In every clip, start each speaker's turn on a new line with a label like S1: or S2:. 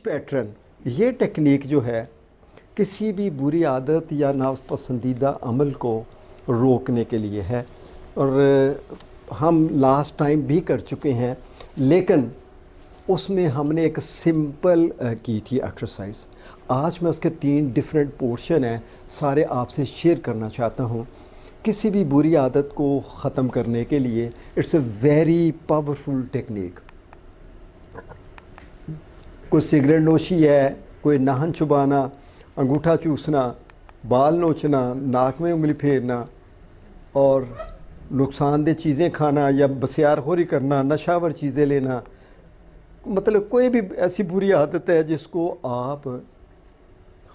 S1: Pattern, ये technique जो है किसी भी बुरी आदत या नापसंदीदा अमल को रोकने के लिए है। और हम लास्ट टाइम भी कर चुके हैं, लेकिन उसमें हमने एक सिंपल की थी एक्सरसाइज। आज मैं उसके 3 डिफरेंट पोर्शन हैं, सारे आपसे शेयर करना चाहता हूँ। किसी भी बुरी आदत को ख़त्म करने के लिए it's a very powerful technique. कोई सिगरेट नोशी है, कोई नाहन चुबाना, अंगूठा चूसना, बाल नोचना, नाक में उंगली फेरना और नुकसानदेह चीज़ें खाना या बसियारखोरी करना, नशावर चीज़ें लेना, मतलब कोई भी ऐसी बुरी आदत है जिसको आप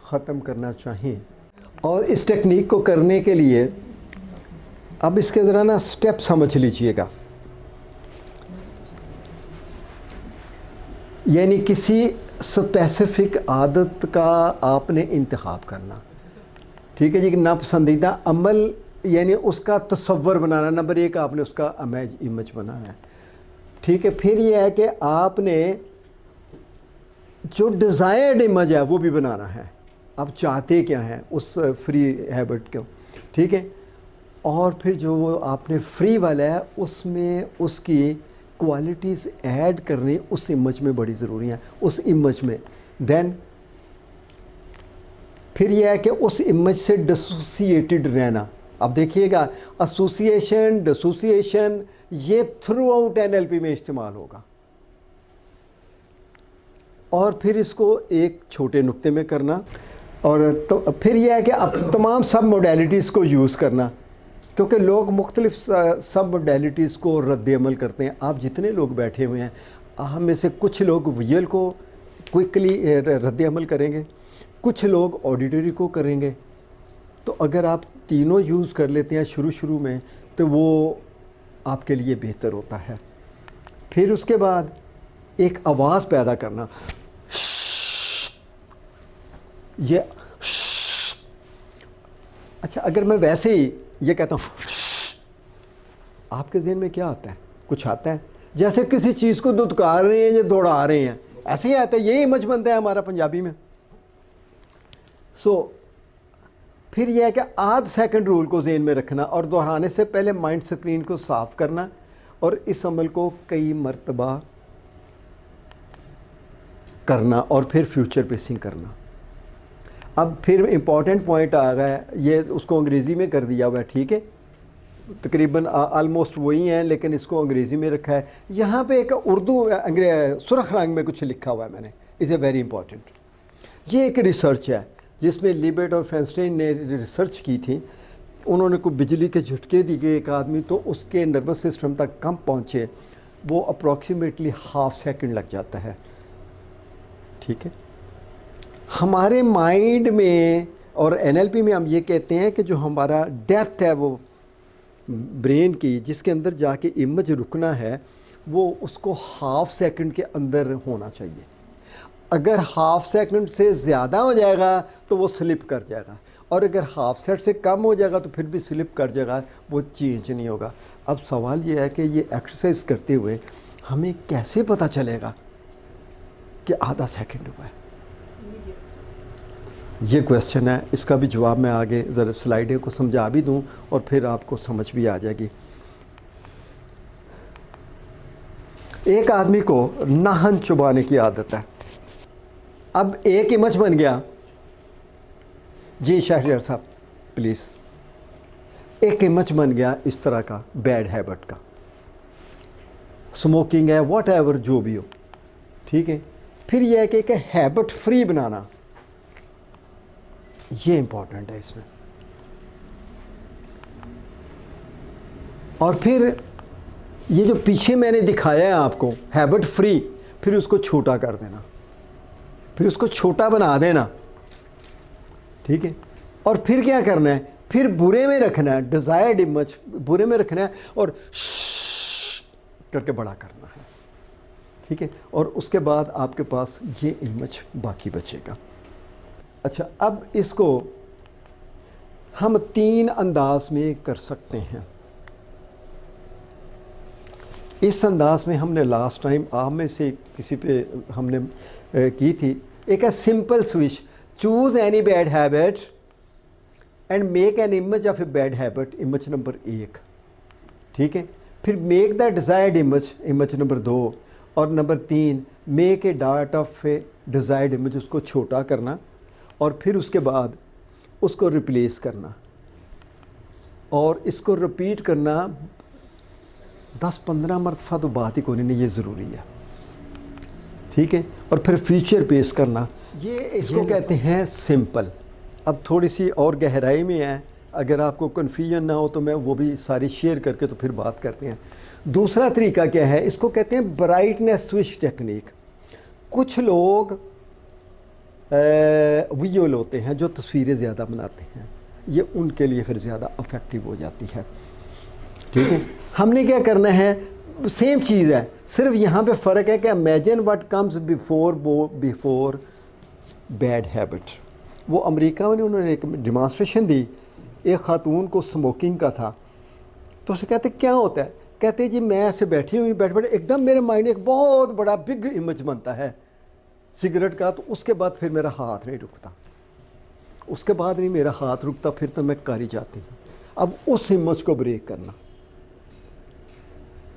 S1: ख़त्म करना चाहें। और इस टेक्निक को करने के लिए अब इसके ज़रा ना स्टेप समझ लीजिएगा। यानी किसी स्पेसिफिक आदत का आपने इंतखाब करना, ठीक है जी। कि नापसंदीदा अमल यानी उसका तसव्वुर बनाना, नंबर 1 आपने उसका इमेज बनाना है, ठीक है। फिर यह है कि आपने जो डिज़ायर्ड इमेज है वो भी बनाना है, आप चाहते क्या हैं उस फ्री हैबिट को, ठीक है। और फिर जो वो आपने फ्री वाला है उसमें उसकी क्वालिटीज़ ऐड करनी उस इमेज में बड़ी ज़रूरी है, उस इमेज में। देन फिर यह है कि उस इमेज से डिसोसिएटेड रहना। अब देखिएगा, एसोसिएशन, डिसोसिएशन ये थ्रू आउट NLP में इस्तेमाल होगा। और फिर इसको एक छोटे नुक्ते में करना। और तो फिर यह है कि अब तमाम सब मोडेलिटीज़ को यूज़ करना, क्योंकि लोग मुख्तलिफ सब मोडेलिटीज़ को रद्द-ए-अमल करते हैं। आप जितने लोग बैठे हुए हैं, हम में से कुछ लोग विजुअल को क्विकली रद्द-ए-अमल करेंगे, कुछ लोग ऑडिटरी को करेंगे। तो अगर आप तीनों यूज़ कर लेते हैं शुरू में, तो वो आपके लिए बेहतर होता है। फिर उसके बाद एक आवाज़ पैदा करना, ये अच्छा, अगर मैं वैसे ही ये कहता हूँ, आपके ज़हन में क्या आता है? कुछ आता है? जैसे किसी चीज़ को दुत्कार रहे हैं या दौड़ा रहे हैं, ऐसे ही आता है। ये इमेज बनता है हमारा पंजाबी में। फिर यह है कि आध सेकंड रूल को ज़हन में रखना और दोहराने से पहले माइंड स्क्रीन को साफ़ करना और इस अमल को कई मरतबा करना और फिर फ्यूचर पेसिंग करना। अब फिर इम्पॉर्टेंट पॉइंट आ गया है, ये उसको अंग्रेज़ी में कर दिया हुआ है, ठीक है। तकरीबन आलमोस्ट वही हैं, लेकिन इसको अंग्रेज़ी में रखा है। यहाँ पे एक उर्दू सुरख रंग में कुछ लिखा हुआ है मैंने, इज़ ए वेरी इंपॉर्टेंट। ये एक रिसर्च है जिसमें लिबेट और फेंस्टाइन ने रिसर्च की थी। उन्होंने को बिजली के झटके दिए एक आदमी, तो उसके नर्वस सिस्टम तक कम पहुँचे, वो अप्रॉक्सीमेटली हाफ सेकंड लग जाता है, ठीक है। हमारे माइंड में और NLP में हम ये कहते हैं कि जो हमारा डेप्थ है वो ब्रेन की, जिसके अंदर जाके इमेज रुकना है, वो उसको हाफ सेकंड के अंदर होना चाहिए। अगर हाफ सेकंड से ज़्यादा हो जाएगा तो वो स्लिप कर जाएगा, और अगर हाफ सेकंड से कम हो जाएगा तो फिर भी स्लिप कर जाएगा, वो चेंज नहीं होगा। अब सवाल ये है कि ये एक्सरसाइज करते हुए हमें कैसे पता चलेगा कि आधा सेकंड हुआ है? ये क्वेश्चन है, इसका भी जवाब मैं आगे ज़रा स्लाइडें को समझा भी दूँ और फिर आपको समझ भी आ जाएगी। एक आदमी को नाहन चुबाने की आदत है। अब एक इमेज बन गया जी, शहरियार साहब प्लीज़, एक इमेज बन गया इस तरह का बैड हैबिट का, स्मोकिंग है, वॉट एवर जो भी हो, ठीक है। फिर यह है कि हैबिट फ्री बनाना, ये इंपॉर्टेंट है इसमें। और फिर ये जो पीछे मैंने दिखाया है आपको हैबिट फ्री, फिर उसको छोटा कर देना, फिर उसको छोटा बना देना, ठीक है। और फिर क्या करना है? फिर बुरे में रखना है, डिज़ायर्ड इमेज बुरे में रखना है और करके बड़ा करना है, ठीक है। और उसके बाद आपके पास ये इमेज बाकी बचेगा। अच्छा, अब इसको हम 3 अंदाज में कर सकते हैं। इस अंदाज में हमने लास्ट टाइम आप में से किसी पे हमने की थी। एक है simple switch, choose any bad habit and make an image of a bad habit, image number 1, ठीक है। फिर make the desired image, image number 2, और number 3 make a dart of A desired image, उसको छोटा करना और फिर उसके बाद उसको रिप्लेस करना और इसको रिपीट करना 10-15 मरतबा, तो बात ही कोई नहीं, ये ज़रूरी है, ठीक है। और फिर फ्यूचर पेश करना, ये इसको कहते हैं सिंपल। अब थोड़ी सी और गहराई में है, अगर आपको कन्फ्यूजन ना हो तो मैं वो भी सारी शेयर करके तो फिर बात करते हैं। दूसरा तरीका क्या है, इसको कहते हैं ब्राइटनेस स्विच टेक्निक। कुछ लोग विजुअल होते हैं जो तस्वीरें ज़्यादा बनाते हैं, ये उनके लिए फिर ज़्यादा अफेक्टिव हो जाती है, ठीक है। हमने क्या करना है, सेम चीज़ है, सिर्फ यहाँ पे फ़र्क है कि imagine what comes before bad habit. वो अमेरिका में उन्होंने एक डिमॉन्स्ट्रेशन दी, एक ख़ातून को स्मोकिंग का था, तो उसे कहते क्या होता है, कहते जी मैं ऐसे बैठी हुई बैठ एकदम मेरे माइंड में एक बहुत बड़ा बिग इमेज बनता है सिगरेट का, तो उसके बाद फिर मेरा हाथ नहीं रुकता, उसके बाद नहीं मेरा हाथ रुकता, फिर तो मैं कर ही जाती हूँ। अब उस इमेज को ब्रेक करना,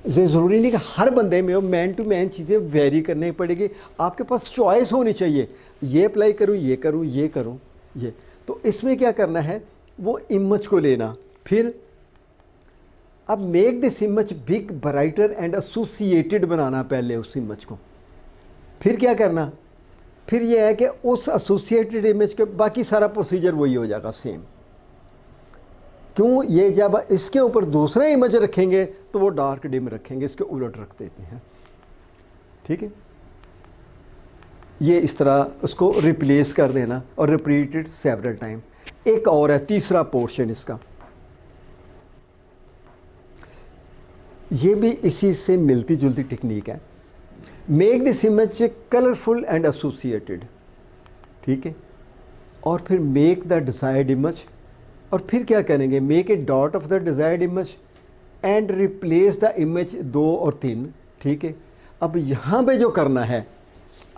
S1: ये ज़रूरी नहीं कि हर बंदे में हो, मैन टू मैन चीज़ें वेरी करनी पड़ेगी, आपके पास चॉइस होनी चाहिए, ये अप्लाई करूँ, ये करूँ, ये करूँ, ये। तो इसमें क्या करना है, वो इमेज को लेना, फिर अब make this image big brighter and associated बनाना पहले उस इमेज को। फिर क्या करना, फिर ये है कि उस एसोसिएटेड इमेज के बाकी सारा प्रोसीजर वही हो जाएगा सेम। क्यों, ये जब इसके ऊपर दूसरा इमेज रखेंगे तो वो डार्क डिम रखेंगे, इसके उलट रख देते हैं, ठीक है। ये इस तरह उसको रिप्लेस कर देना और रिपीटेड सेवरल टाइम। एक और है तीसरा पोर्शन इसका, ये भी इसी से मिलती जुलती टेक्निक है। Make this image colourful and associated, ठीक है। और फिर मेक द डिज़ायर्ड इमेज, और फिर क्या करेंगे, make a dot of the desired image and replace the image 2 और 3, ठीक है। अब यहाँ पे जो करना है,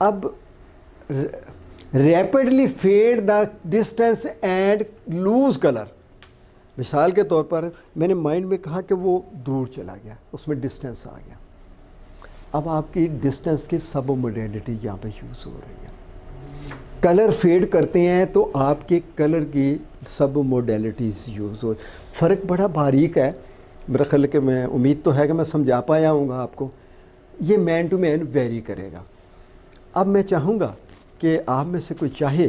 S1: अब rapidly fade the distance and lose colour. मिसाल के तौर पर मैंने माइंड में कहा कि वो दूर चला गया, उसमें डिस्टेंस आ गया। अब आपकी डिस्टेंस की सब मोडेलिटी यहाँ पे यूज़ हो रही है। कलर फेड करते हैं तो आपके कलर की सब मोडेलिटीज़ यूज़ हो, फ़र्क बड़ा बारीक है। मेरा ख्याल है कि मैं उम्मीद तो है कि मैं समझा पाया हूँगा आपको। ये मैन टू मैन वेरी करेगा। अब मैं चाहूँगा कि आप में से कोई चाहे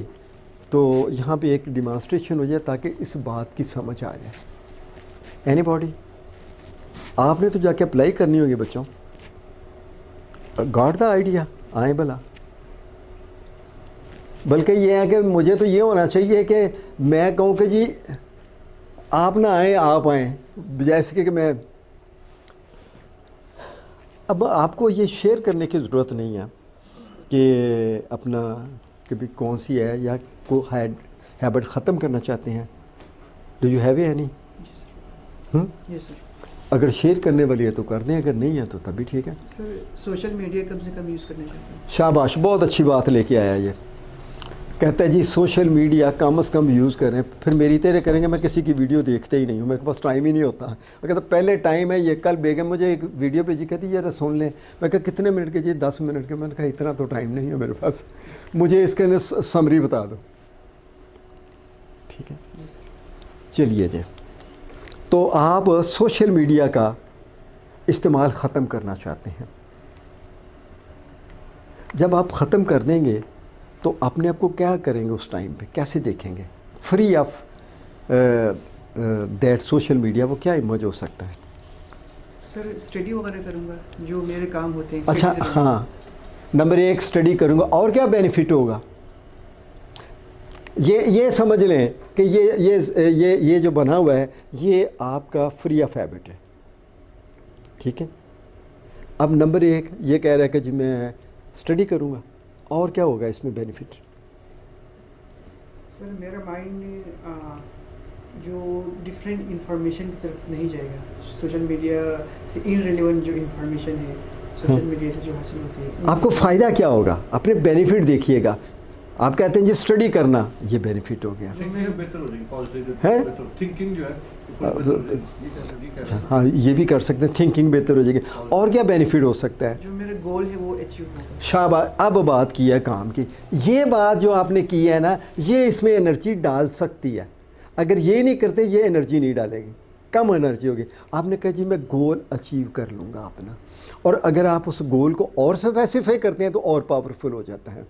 S1: तो यहाँ पे एक डिमॉन्स्ट्रेशन हो जाए ताकि इस बात की समझ आ जाए। एनीबॉडी, आपने तो जाके अप्लाई करनी होगी बच्चों, गॉट द आइडिया, आए भला। बल्कि ये है कि मुझे तो ये होना चाहिए कि मैं कहूँ कि जी आप ना आए, आप आएँ, जैसे कि मैं अब आपको ये शेयर करने की ज़रूरत नहीं है कि अपना कि भी कौन सी है या को हैबिट ख़त्म करना चाहते हैं। Do you have any?
S2: Yes sir.
S1: अगर शेयर करने वाली है तो कर दें, अगर नहीं है तो तभी ठीक है।
S2: सर सोशल मीडिया कम से कम यूज़ करना चाहते हैं।
S1: शाबाश, बहुत अच्छी बात लेके आया ये। कहता है जी सोशल मीडिया कम से कम यूज़ करें। फिर मेरी तेरे करेंगे, मैं किसी की वीडियो देखते ही नहीं हूँ, मेरे पास टाइम ही नहीं होता। मैं कहता पहले टाइम है ये। कल बेगम मुझे एक वीडियो भेजी, कहती यार सुन लें। मैं कहा कितने मिनट के जी? 10 मिनट के। मैंने कहा इतना तो टाइम नहीं है मेरे पास, मुझे इसके अंदर समरी बता दो। ठीक है, चलिए जी। तो आप सोशल मीडिया का इस्तेमाल ख़त्म करना चाहते हैं। जब आप ख़त्म कर देंगे तो अपने आप को क्या करेंगे उस टाइम पे, कैसे देखेंगे? Free of that social media वो क्या इमेज हो सकता है?
S2: सर स्टडी वगैरह करूँगा, जो मेरे काम होते हैं।
S1: अच्छा, हाँ, नंबर 1 स्टडी करूँगा। और क्या बेनिफिट होगा? ये समझ लें कि ये जो बना हुआ है ये आपका फ्री ऑफ हैबिट है। ठीक है। अब नंबर 1 ये कह रहा है कि जी मैं स्टडी करूँगा, और क्या होगा इसमें बेनिफिट?
S2: सर मेरा माइंड जो डिफरेंट इंफॉर्मेशन की तरफ नहीं जाएगा, सोशल मीडिया से इनरिलेवेंट जो इंफॉर्मेशन है सोशल मीडिया से जो हासिल होती है।
S1: आपको फ़ायदा क्या होगा? अपने बेनिफिट देखिएगा। आप कहते हैं जी स्टडी करना, ये बेनिफिट हो गया
S3: बेहतर हो जाएगी, पॉजिटिव
S1: है?
S3: थिंकिंग जो है
S1: अच्छा, हाँ, ये भी कर सकते हैं, थिंकिंग बेहतर हो जाएगी। और क्या बेनिफिट हो सकता है?
S2: जो मेरा गोल है वो अचीव होगा।
S1: शाबाश, अब बात की है काम की। ये बात जो आपने की है ना, ये इसमें एनर्जी डाल सकती है। अगर ये नहीं करते, ये एनर्जी नहीं डालेगी, कम एनर्जी होगी। आपने कहा जी मैं गोल अचीव कर लूँगा अपना, और अगर आप उस गोल को और स्पेसिफाई करते हैं तो और पावरफुल हो जाता है।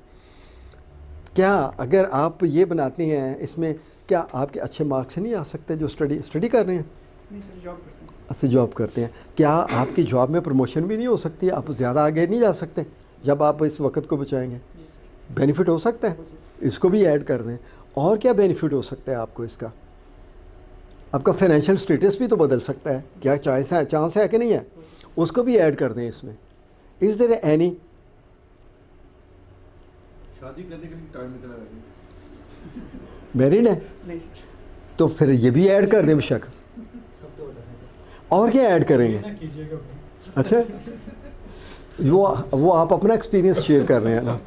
S1: क्या अगर आप ये बनाते हैं इसमें, क्या आपके अच्छे मार्क्स नहीं आ सकते जो स्टडी कर रहे हैं?
S2: नहीं सर, जॉब करते हैं।
S1: अच्छा, जॉब करते हैं। क्या आपकी जॉब में प्रमोशन भी नहीं हो सकती? आप ज़्यादा आगे नहीं जा सकते जब आप इस वक्त को बचाएंगे? बेनिफिट हो सकता है, इसको भी ऐड कर दें। और क्या बेनिफिट हो सकता है आपको इसका? आपका फाइनेंशियल स्टेटस भी तो बदल सकता है। क्या चांस है कि नहीं है? उसको भी ऐड कर दें इसमें। Is there any?
S3: शादी करने के लिए टाइम निकला है?
S1: मैरिड है
S2: नहीं सर।
S1: तो फिर ये भी ऐड कर दें बेशक। और क्या ऐड करेंगे? अच्छा, वो आप अपना एक्सपीरियंस शेयर कर रहे हैं ना।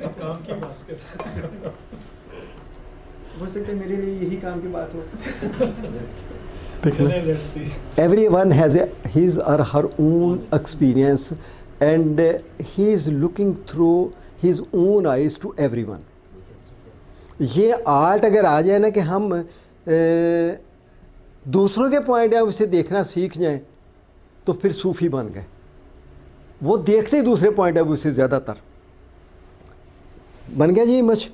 S2: हो सकता है मेरे लिए यही काम की बात हो।
S1: Everyone has his or her own experience and he is looking through his own eyes to everyone. ये आर्ट अगर आ जाए ना कि हम दूसरों के पॉइंट ऑफ व्यू से देखना सीख जाएं, तो फिर सूफ़ी बन गए। वो देखते ही दूसरे पॉइंट ऑफ व्यू से ज़्यादातर बन गया जी इमेज।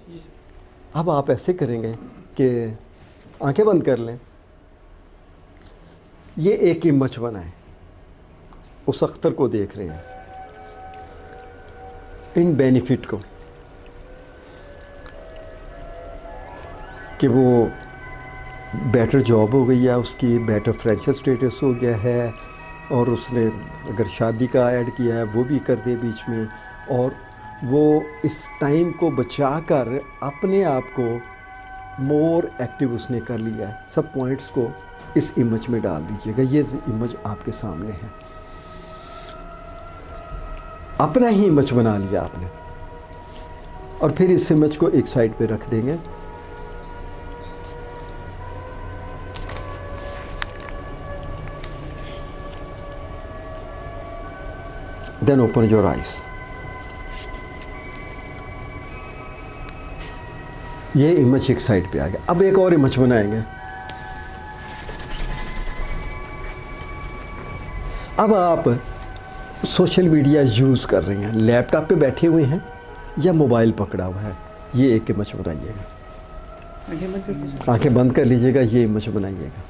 S1: अब आप ऐसे करेंगे कि आंखें बंद कर लें, ये एक इमेज बनाएं, उस अख्तर को देख रहे हैं, इन बेनिफिट को, कि वो बेटर जॉब हो गई है उसकी, बेटर फाइनेंशियल स्टेटस हो गया है, और उसने अगर शादी का ऐड किया है वो भी कर दे बीच में, और वो इस टाइम को बचा कर अपने आप को मोर एक्टिव उसने कर लिया है। सब पॉइंट्स को इस इमेज में डाल दीजिएगा। ये इमेज आपके सामने है, अपना ही इमेज बना लिया आपने, और फिर इस इमेज को एक साइड पे रख देंगे। Then open your eyes. ये इमेज एक साइड पे आ गया। अब एक और इमेज बनाएंगे। अब आप सोशल मीडिया यूज़ कर रहे हैं, लैपटॉप पे बैठे हुए हैं या मोबाइल पकड़ा हुआ है, ये एक इमेज बनाइएगा।
S2: आंखें बंद करके सर।
S1: आंखें बंद कर लीजिएगा, ये इमेज बनाइएगा।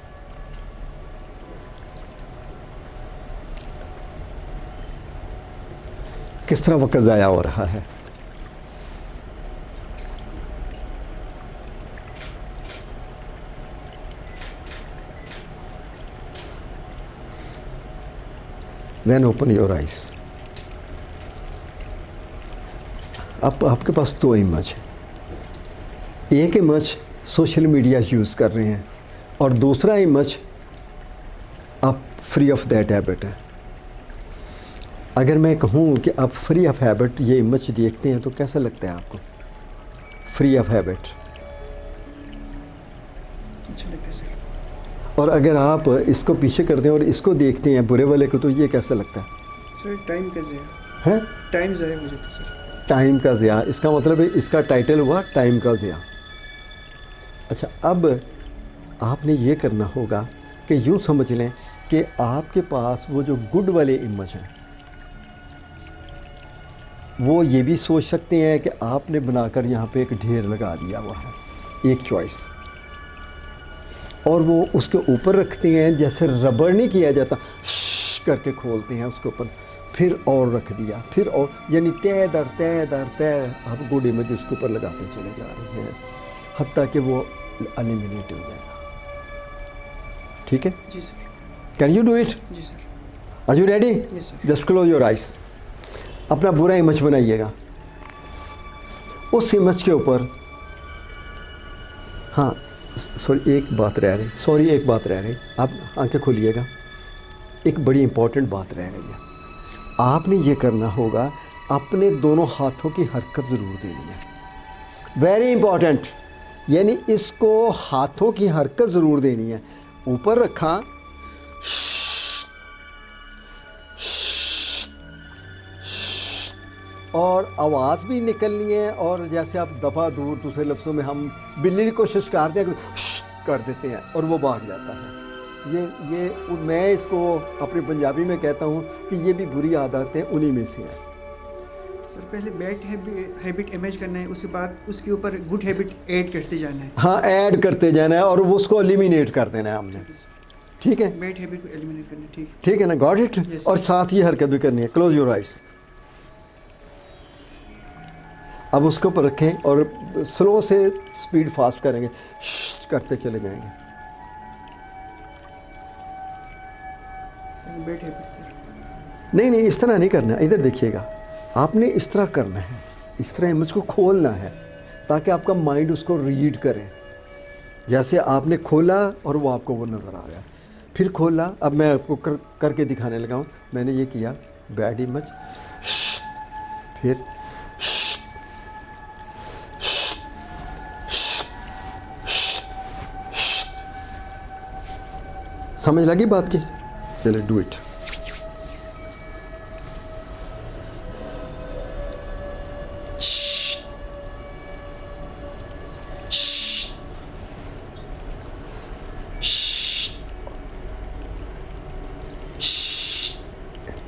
S1: किस तरह वक्त ज़ाया हो रहा है। Then open your eyes. अब आपके पास दो इमेज है। एक इमेज सोशल मीडिया यूज़ कर रहे हैं, और दूसरा इमेज आप फ्री ऑफ दैट हैबिट है। अगर मैं कहूँ कि आप फ्री ऑफ हैबिट ये इमेज देखते हैं तो कैसा लगता है आपको? Free of habit.
S2: अच्छा लगता है सर।
S1: और अगर आप इसको पीछे करते हैं और इसको देखते हैं बुरे वाले को, तो ये कैसा लगता है?
S2: सर टाइम का ज़ाया।
S1: हैं?
S2: टाइम ज़ाया हो जाता है सर।
S1: टाइम का ज़िया। इसका मतलब है इसका टाइटल हुआ टाइम का ज़िया। अच्छा, अब आपने ये करना होगा कि यूँ समझ लें कि आपके पास वो जो गुड वाले इमेज हैं, वो ये भी सोच सकते हैं कि आपने बनाकर यहाँ पे एक ढेर लगा दिया हुआ है, एक चॉइस, और वो उसके ऊपर रखते हैं, जैसे रबड़ नहीं किया जाता, श्श करके खोलते हैं उसके ऊपर, फिर और रख दिया, फिर और, यानी तय दर तय दर तय आप गुड इमेज उसके ऊपर लगाते चले जा रहे हैं, हत्ता कि वो एलिमिनेट हो जाएगा। ठीक है?
S2: जी sir.
S1: Can you do it?
S2: जी sir.
S1: Are you ready?
S2: Yes sir.
S1: Just close your eyes. अपना बुरा इमेज बनाइएगा, उस इमेज के ऊपर, हाँ, सॉरी एक बात रह गई, आप आंखें खोलिएगा। एक बड़ी इम्पॉर्टेंट बात रह गई है, आपने ये करना होगा, अपने दोनों हाथों की हरकत ज़रूर देनी है, वेरी इम्पॉर्टेंट। यानी इसको हाथों की हरकत ज़रूर देनी है। ऊपर रखा, और आवाज़ भी निकलनी है, और जैसे आप दफ़ा दूर दूसरे लफ्ज़ों में हम बिल्ली की कोशिश करते हैं कर देते हैं और वो भाग जाता है। ये मैं इसको अपनी पंजाबी में कहता हूँ कि ये भी बुरी आदतें उन्हीं में से हैं।
S2: सर पहले बैड हैबिट इमेज करना है, उसके बाद उसके ऊपर गुड हैबिट ऐड करते जाना है।
S1: हाँ, ऐड करते जाना है और वो उसको एलिमिनेट कर देना है हमने, ठीक है?
S2: बैड हैबिट को एलिमिनेट करना है,
S1: ठीक है ना, गॉट इट।
S2: Yes,
S1: और साथ ही हरकत भी करनी है। Close your eyes. अब उसके ऊपर रखें और स्लो से स्पीड फास्ट करेंगे, करते चले जाएंगे।
S2: Bad habit sir.
S1: नहीं, इस तरह नहीं करना है। इधर देखिएगा, आपने इस तरह करना है, इस तरह इमेज को खोलना है ताकि आपका माइंड उसको रीड करे। जैसे आपने खोला और वो आपको वो नज़र आ रहा है, फिर खोला। अब मैं आपको करके दिखाने लगा हूँ। मैंने ये किया, बैड इमेज, फिर समझ लगी बात की? चले डू इट।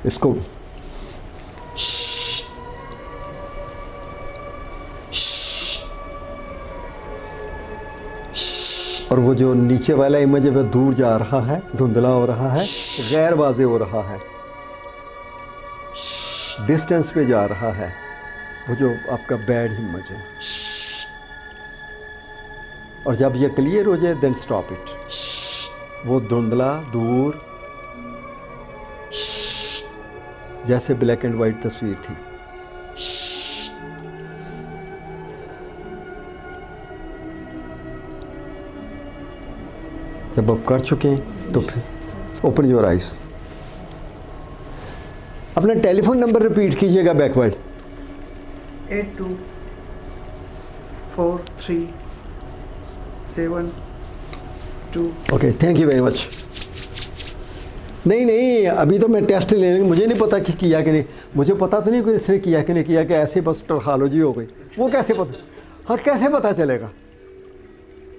S1: इसको और वो जो नीचे वाला इमेज है वह दूर जा रहा है, धुंधला हो रहा है, गैर वाज़े हो रहा है, डिस्टेंस पे जा रहा है, वो जो आपका बैड इमेज है। और जब ये क्लियर हो जाए देन स्टॉप इट। वो धुंधला दूर जैसे ब्लैक एंड वाइट तस्वीर थी। जब आप कर चुके हैं तो फिर ओपन योर आइज। अपना टेलीफोन नंबर रिपीट कीजिएगा backward.
S2: 824372।
S1: Okay, thank you very much. नहीं, अभी तो मैं टेस्ट लेने, मुझे नहीं पता कि किया कि नहीं। मुझे पता तो नहीं कि इसने किया कि नहीं किया, कि ऐसे बस टर्हालॉजी हो गई। वो कैसे पता? हाँ, कैसे पता चलेगा?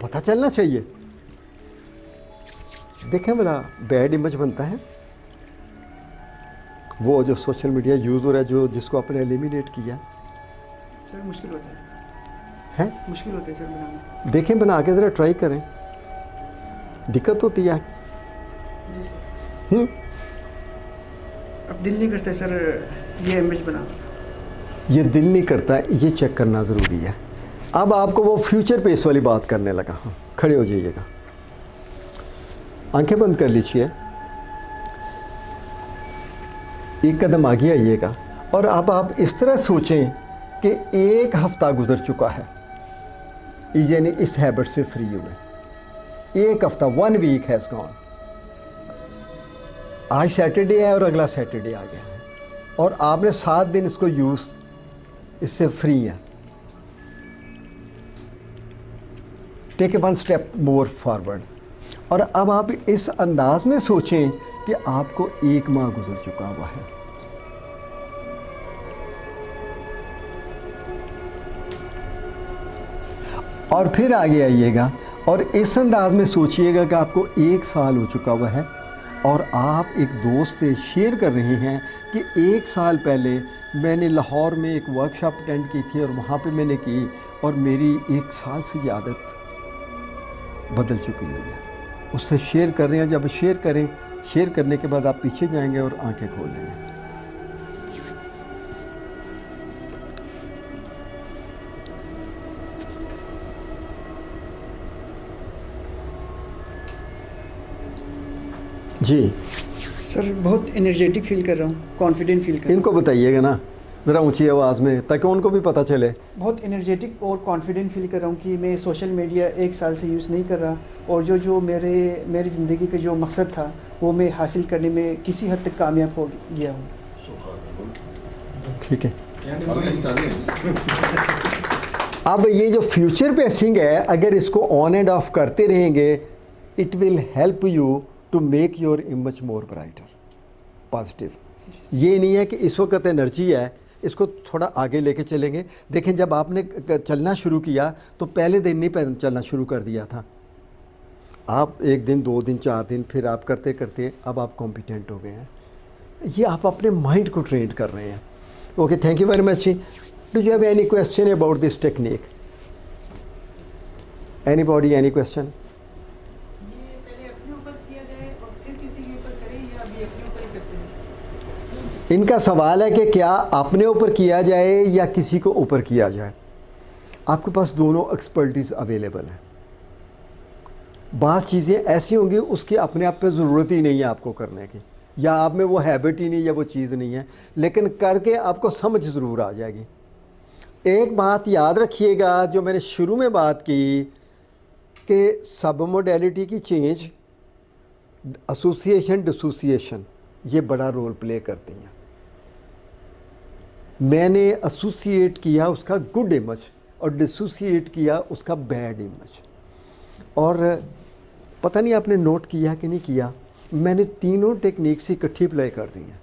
S1: पता चलना चाहिए। देखें भला, बैड इमेज बनता है वो जो सोशल मीडिया यूज़ हो रहा है, जो जिसको आपने एलिमिनेट किया।
S2: सर मुश्किल होता है, मुश्किल होता है सर बनाना।
S1: देखें, बना के ज़रा ट्राई करें, दिक्कत होती है।
S2: अब दिल नहीं करता सर ये इमेज बना।
S1: ये दिल नहीं करता, ये चेक करना ज़रूरी है। अब आपको वो फ्यूचर पेस वाली बात करने लगा। हाँ, खड़े हो जाइएगा, आंखें बंद कर लीजिए, एक कदम आगे आइएगा। और अब आप इस तरह सोचें कि एक हफ़्ता गुजर चुका है, यानी इस हैबिट से फ्री हुए। एक हफ़्ता, 1 वीक हैज़ गॉन। आज सैटरडे है और अगला सैटरडे आ गया है, और आपने 7 दिन इसको यूज़, इससे फ्री है। Take a 1 step more forward. और अब आप इस अंदाज में सोचें कि आपको 1 माह गुजर चुका हुआ है। और फिर आगे आइएगा और इस अंदाज में सोचिएगा कि आपको 1 साल हो चुका हुआ है, और आप एक दोस्त से शेयर कर रहे हैं कि 1 साल पहले मैंने लाहौर में एक वर्कशॉप अटेंड की थी और वहाँ पे मैंने की, और मेरी 1 साल से ये आदत बदल चुकी हुई है। उससे शेयर कर रहे हैं। जब शेयर करें, शेयर करने के बाद आप पीछे जाएंगे और आंखें खोल लेंगे। जी
S2: सर बहुत एनर्जेटिक फील कर रहा हूँ, कॉन्फिडेंट फील कर रहा हूँ।
S1: इनको बताइएगा ना, ज़रा ऊंची आवाज़ में, ताकि उनको भी पता चले।
S2: बहुत एनर्जेटिक और कॉन्फिडेंट फील कर रहा हूँ कि मैं सोशल मीडिया 1 साल से यूज़ नहीं कर रहा, और जो मेरी ज़िंदगी का जो मकसद था वो मैं हासिल करने में किसी हद तक कामयाब हो गया हूँ।
S1: ठीक है,
S3: अभी तालियां।
S1: अब ये जो फ्यूचर पेसिंग है, अगर इसको ऑन एंड ऑफ करते रहेंगे, it will help you to make your image more brighter, positive. ये नहीं है कि इस वक्त एनर्जी है, इसको थोड़ा आगे लेके चलेंगे। देखें, जब आपने चलना शुरू किया तो पहले दिन नहीं चलना शुरू कर दिया था, आप 1 दिन 2 दिन 4 दिन, फिर आप करते करते अब आप कॉम्पिटेंट हो गए हैं। ये आप अपने माइंड को ट्रेन कर रहे हैं। Okay, thank you very much. Do you have any question about this technique? Anybody, any question?
S4: ये पहले अपने ऊपर किया जाए और फिर किसी के ऊपर करें, या अभी अपने ऊपर ही करते हैं?
S1: इनका सवाल है कि क्या अपने ऊपर किया जाए या किसी को ऊपर किया जाए। आपके पास दोनों एक्सपर्टीज़ अवेलेबल है। बाज़ चीज़ें ऐसी होंगी उसकी अपने आप पे ज़रूरत ही नहीं है आपको करने की, या आप में वो हैबिट ही नहीं, या वो चीज़ नहीं है, लेकिन करके आपको समझ ज़रूर आ जाएगी। एक बात याद रखिएगा, जो मैंने शुरू में बात की कि सब मोडेलिटी की चेंज, एसोसिएशन डिसोसिएशन, ये बड़ा रोल प्ले करती हैं। मैंने एसोसिएट किया उसका गुड इमेज और डिसोसिएट किया उसका बैड इमेज। और पता नहीं आपने नोट किया कि नहीं किया, मैंने तीनों टेक्निक्स इकट्ठी अप्लाई कर दी हैं।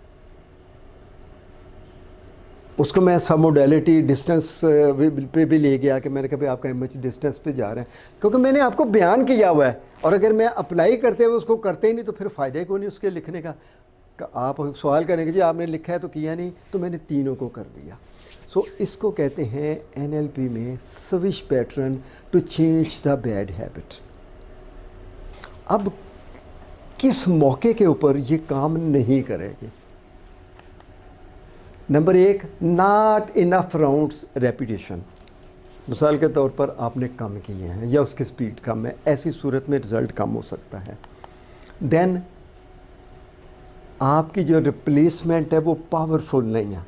S1: उसको मैं सब मोडेलिटी डिस्टेंस पे भी ले गया कि मैंने कहा भाई आपका इमेज डिस्टेंस पे जा रहा है, क्योंकि मैंने आपको बयान किया हुआ है, और अगर मैं अप्लाई करते हुए उसको करते ही नहीं तो फिर फ़ायदा क्यों नहीं उसके लिखने का। आप सवाल करेंगे जी आपने लिखा है तो किया नहीं, तो मैंने तीनों को कर दिया। सो इसको कहते हैं NLP में switch pattern to change the bad habit. अब किस मौके के ऊपर ये काम नहीं करेगी? Number 1, not enough rounds repetition. मिसाल के तौर पर आपने कम किए हैं या उसकी स्पीड कम है, ऐसी सूरत में रिज़ल्ट कम हो सकता है। देन आपकी जो रिप्लेसमेंट है वो पावरफुल नहीं है।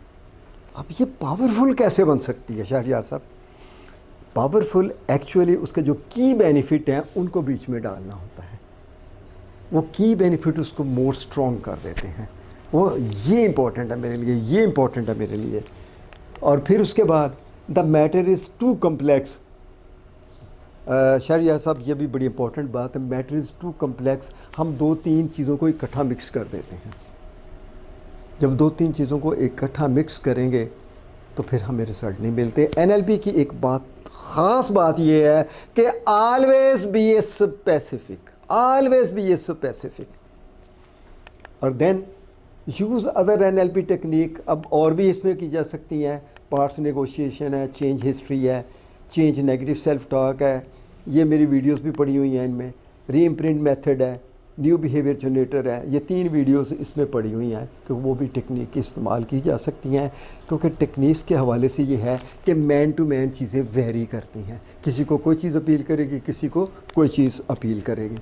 S1: अब ये पावरफुल कैसे बन सकती है शहरयार साहब? पावरफुल एक्चुअली उसके जो की बेनिफिट हैं उनको बीच में डालना होता है। वो की बेनिफिट उसको मोर स्ट्रॉन्ग कर देते हैं। वो ये इम्पोर्टेंट है मेरे लिए, ये इम्पोर्टेंट है मेरे लिए। और फिर उसके बाद the matter is too complex. Shahryar sahab ये भी बड़ी इंपॉर्टेंट बात है, मैटर इज़ टू कम्प्लेक्स। हम 2-3 चीज़ों को इकट्ठा मिक्स कर देते हैं। जब 2-3 चीज़ों को इकट्ठा मिक्स करेंगे तो फिर हमें रिजल्ट नहीं मिलते। NLP की एक बात, ख़ास बात ये है कि always be a specific, always be a specific, और then use other NLP technique. अब और भी इसमें की जा सकती हैं, पार्ट्स नेगोशिएशन है, चेंज हिस्ट्री है, चेंज नेगेटिव सेल्फ टॉक है, ये मेरी वीडियोस भी पड़ी हुई हैं इनमें, रीइम्प्रिंट मेथड है, न्यू बिहेवियर जनरेटर है, ये 3 वीडियोस इसमें पड़ी हुई हैं कि वो भी टेक्निक इस्तेमाल की जा सकती हैं। क्योंकि टेक्निक्स के हवाले से ये है कि मैन टू मैन चीज़ें वेरी करती हैं, किसी को कोई चीज़ अपील करेगी, किसी को कोई चीज़ अपील करेगी।